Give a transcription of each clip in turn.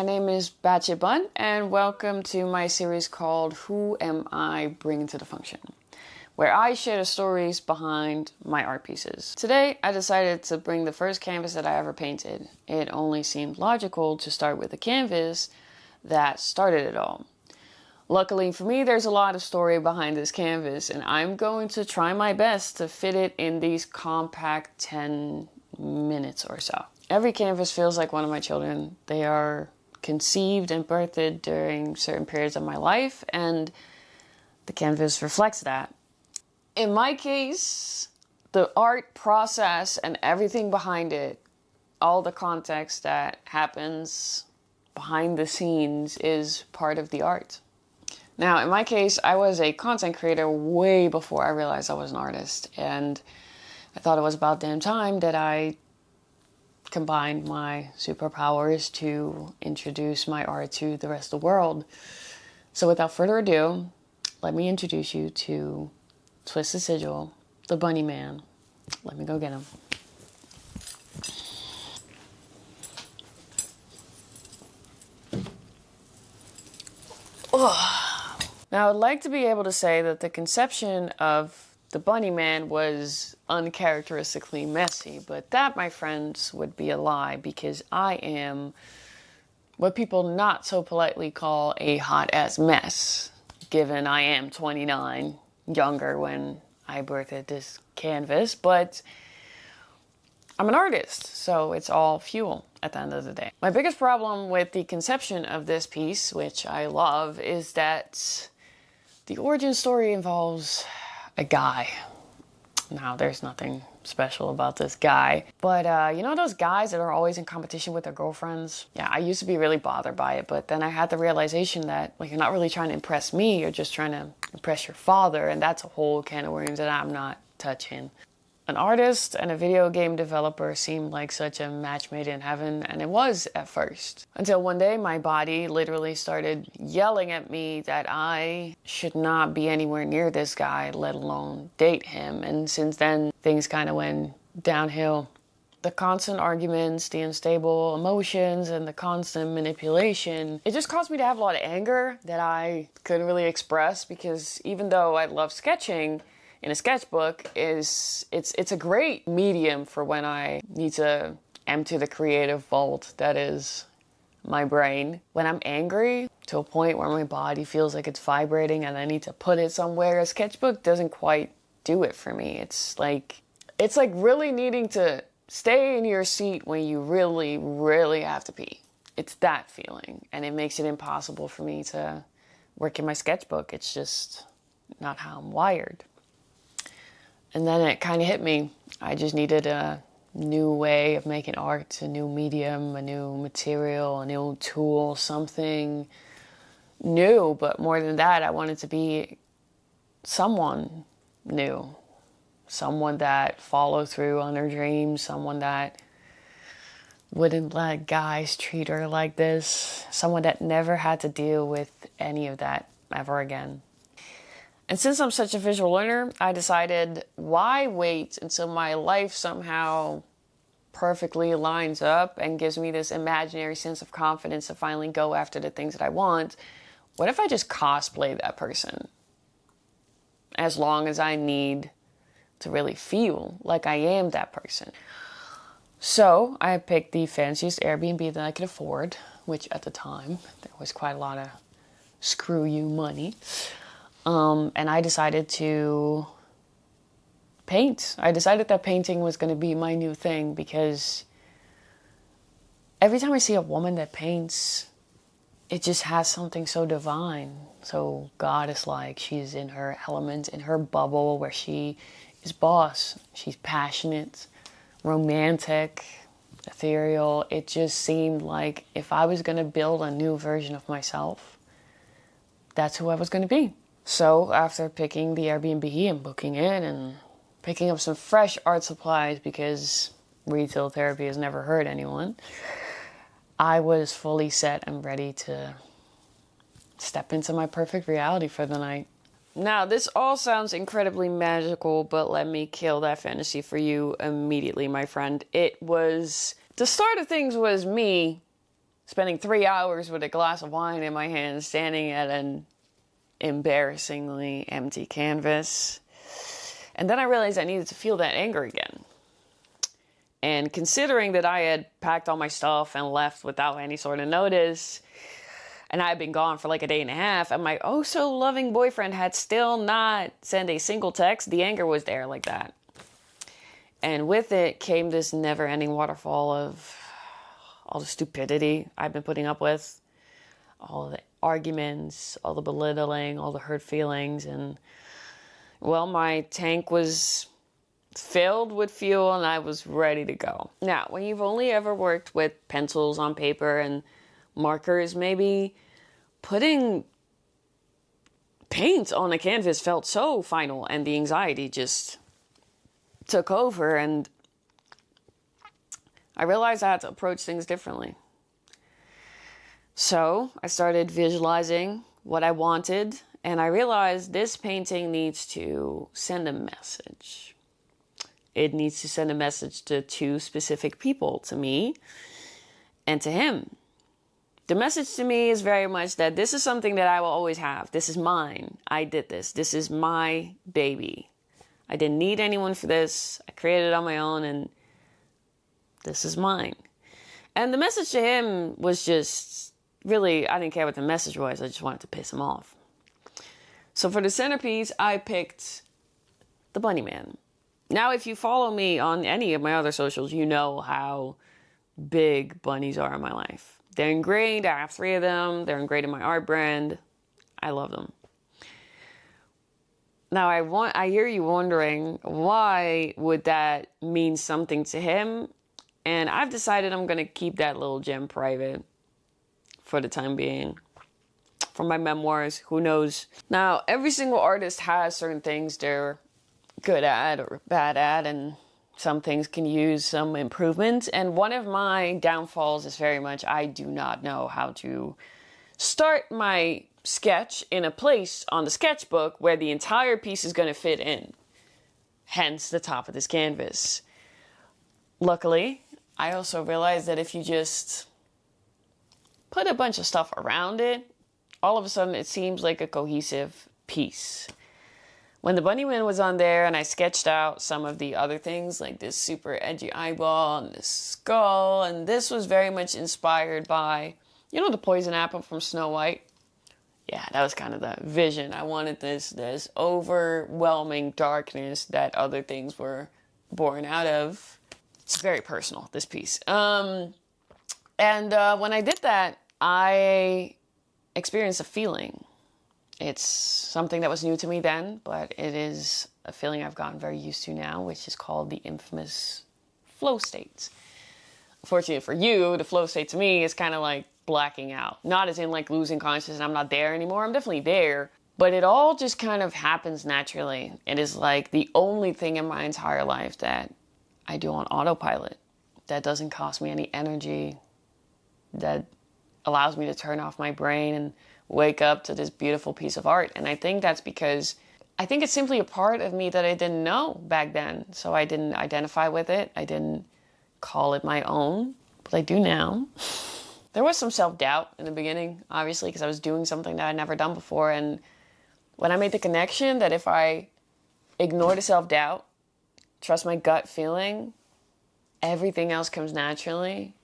name is Batchet Bun, and welcome to my series called Who Am I Bringing to the Function, where I share the stories behind my art pieces. Today, I decided to bring the first canvas that I ever painted. It only seemed logical to start with the canvas that started it all. Luckily for me, there's a lot of story behind this canvas, and I'm going to try my best to fit it in these compact 10 minutes or so. Every canvas feels like one of my children. They are conceived and birthed during certain periods of my life, and the canvas reflects that. In my case, the art process and everything behind it, all the context that happens behind the scenes is part of the art. Now, in my case, I was a content creator way before I realized I was an artist, and I thought it was about damn time that I combined my superpowers to introduce my art to the rest of the world. So without further ado, let me introduce you to Twisted Sygil, the bunnyman. Let me go get him. Ugh. Now, I'd like to be able to say that the conception of the bunnyman was uncharacteristically messy, but that, my friends, would be a lie, because I am what people not so politely call a hot-ass mess, given I am 29, younger when I birthed this canvas, but I'm an artist, so it's all fuel at the end of the day. My biggest problem with the conception of this piece, which I love, is that the origin story involves a guy. Now, there's nothing special about this guy, but you know those guys that are always in competition with their girlfriends? Yeah, I used to be really bothered by it, but then I had the realization that, like, you're not really trying to impress me, you're just trying to impress your father, and that's a whole can of worms that I'm not touching. An artist and a video game developer seemed like such a match made in heaven, and it was at first. Until one day my body literally started yelling at me that I should not be anywhere near this guy, let alone date him. And since then, things kind of went downhill. The constant arguments, the unstable emotions, and the constant manipulation, it just caused me to have a lot of anger that I couldn't really express, because even though I love sketching, in a sketchbook, it's a great medium for when I need to empty the creative vault that is my brain. When I'm angry to a point where my body feels like it's vibrating and I need to put it somewhere, a sketchbook doesn't quite do it for me. It's like really needing to stay in your seat when you really, really have to pee. It's that feeling, and it makes it impossible for me to work in my sketchbook. It's just not how I'm wired. And then it kind of hit me. I just needed a new way of making art, a new medium, a new material, a new tool, something new. But more than that, I wanted to be someone new, someone that followed through on their dreams, someone that wouldn't let guys treat her like this, someone that never had to deal with any of that ever again. And since I'm such a visual learner, I decided, why wait until my life somehow perfectly lines up and gives me this imaginary sense of confidence to finally go after the things that I want? What if I just cosplay that person? As long as I need to really feel like I am that person. So I picked the fanciest Airbnb that I could afford, which at the time, there was quite a lot of screw you money. And I decided to paint. I decided that painting was going to be my new thing, because every time I see a woman that paints, it just has something so divine, so goddess-like. She's in her element, in her bubble, where she is boss. She's passionate, romantic, ethereal. It just seemed like if I was going to build a new version of myself, that's who I was going to be. So after picking the Airbnb and booking it and picking up some fresh art supplies, because retail therapy has never hurt anyone, I was fully set and ready to step into my perfect reality for the night. Now, this all sounds incredibly magical, but let me kill that fantasy for you immediately, my friend. The start of things was me spending 3 hours with a glass of wine in my hand, standing at an embarrassingly empty canvas. And then I realized I needed to feel that anger again. And considering that I had packed all my stuff and left without any sort of notice, and I had been gone for like a day and a half, and my oh so loving boyfriend had still not sent a single text, the anger was there like that. And with it came this never-ending waterfall of all the stupidity I've been putting up with, all the arguments, all the belittling, all the hurt feelings, and, well, my tank was filled with fuel and I was ready to go. Now, when you've only ever worked with pencils on paper and markers, maybe putting paint on a canvas felt so final, and the anxiety just took over, and I realized I had to approach things differently. So I started visualizing what I wanted, and I realized this painting needs to send a message. It needs to send a message to two specific people, to me and to him. The message to me is very much that this is something that I will always have. This is mine. I did this. This is my baby. I didn't need anyone for this. I created it on my own, and this is mine. And the message to him was just, really, I didn't care what the message was. I just wanted to piss him off. So for the centerpiece, I picked the bunnyman. Now, if you follow me on any of my other socials, you know how big bunnies are in my life. They're ingrained. I have 3 of them. They're ingrained in my art brand. I love them. Now, I hear you wondering, why would that mean something to him? And I've decided I'm going to keep that little gem private for the time being. For my memoirs, who knows? Now, every single artist has certain things they're good at or bad at, and some things can use some improvement. And one of my downfalls is very much I do not know how to start my sketch in a place on the sketchbook where the entire piece is going to fit in. Hence the top of this canvas. Luckily, I also realized that if you just put a bunch of stuff around it, all of a sudden it seems like a cohesive piece. When the bunnyman was on there and I sketched out some of the other things, like this super edgy eyeball and this skull, and this was very much inspired by, you know, the poison apple from Snow White? Yeah, that was kind of the vision. I wanted this overwhelming darkness that other things were born out of. It's very personal, this piece. And when I did that, I experienced a feeling. It's something that was new to me then, but it is a feeling I've gotten very used to now, which is called the infamous flow state. Unfortunately for you, the flow state to me is kind of like blacking out. Not as in like losing consciousness and I'm not there anymore. I'm definitely there, but it all just kind of happens naturally. It is like the only thing in my entire life that I do on autopilot, that doesn't cost me any energy, that allows me to turn off my brain and wake up to this beautiful piece of art. And I think that's because I think it's simply a part of me that I didn't know back then. So I didn't identify with it. I didn't call it my own, but I do now. There was some self-doubt in the beginning, obviously, because I was doing something that I'd never done before. And when I made the connection that if I ignore the self-doubt, trust my gut feeling, everything else comes naturally,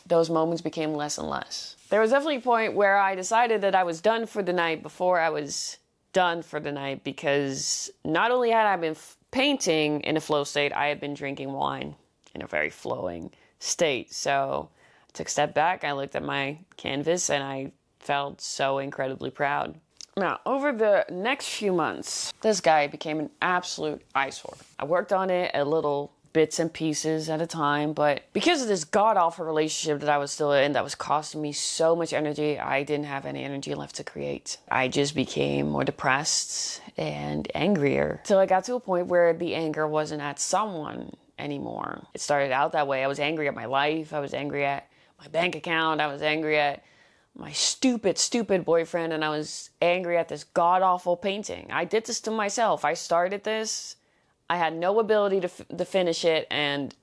those moments became less and less. There was definitely a point where I decided that I was done for the night before I was done for the night, because not only had I been painting in a flow state, I had been drinking wine in a very flowing state. So I took a step back, I looked at my canvas, and I felt so incredibly proud. Now, over the next few months, this guy became an absolute eyesore. I worked on it a little bits and pieces at a time, but because of this god-awful relationship that I was still in that was costing me so much energy, I didn't have any energy left to create. I just became more depressed and angrier, till I got to a point where the anger wasn't at someone anymore. It started out that way. I was angry at my life. I was angry at my bank account. I was angry at my stupid boyfriend, and I was angry at this god-awful painting. I did this to myself. I started this. I had no ability to finish it, and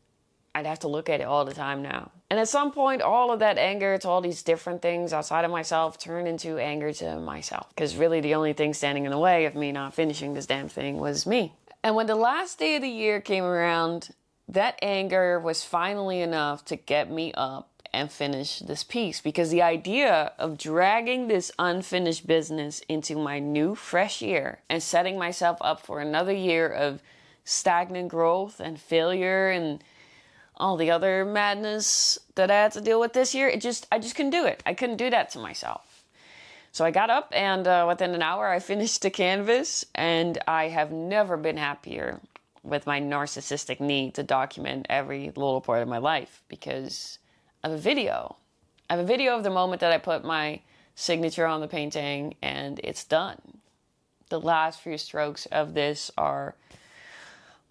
I'd have to look at it all the time now. And at some point, all of that anger to all these different things outside of myself turned into anger to myself. Because really the only thing standing in the way of me not finishing this damn thing was me. And when the last day of the year came around, that anger was finally enough to get me up and finish this piece, because the idea of dragging this unfinished business into my new fresh year and setting myself up for another year of stagnant growth and failure and all the other madness that I had to deal with this year, I just couldn't do it. I couldn't do that to myself. So I got up and within an hour I finished the canvas, and I have never been happier with my narcissistic need to document every little part of my life, because I have a video. I have a video of the moment that I put my signature on the painting and it's done. The last few strokes of this are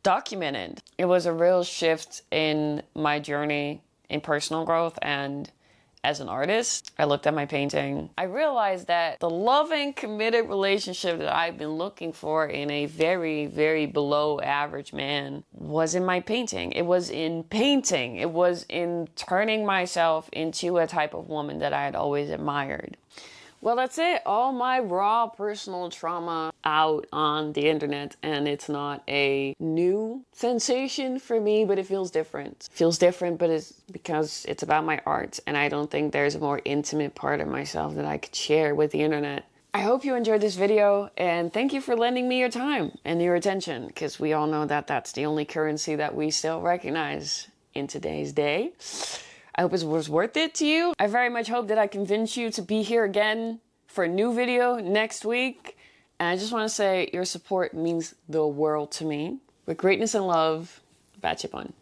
documented. It was a real shift in my journey in personal growth and as an artist. I looked at my painting. I realized that the loving, committed relationship that I've been looking for in a very, very below average man was in my painting. It was in painting. It was in turning myself into a type of woman that I had always admired. Well, that's it. All my raw personal trauma out on the internet, and it's not a new sensation for me, but it feels different. It feels different, but it's because it's about my art, and I don't think there's a more intimate part of myself that I could share with the internet. I hope you enjoyed this video, and thank you for lending me your time and your attention, because we all know that that's the only currency that we still recognize in today's day. I hope it was worth it to you. I very much hope that I convince you to be here again for a new video next week. And I just want to say your support means the world to me. With greatness and love, Batchipon.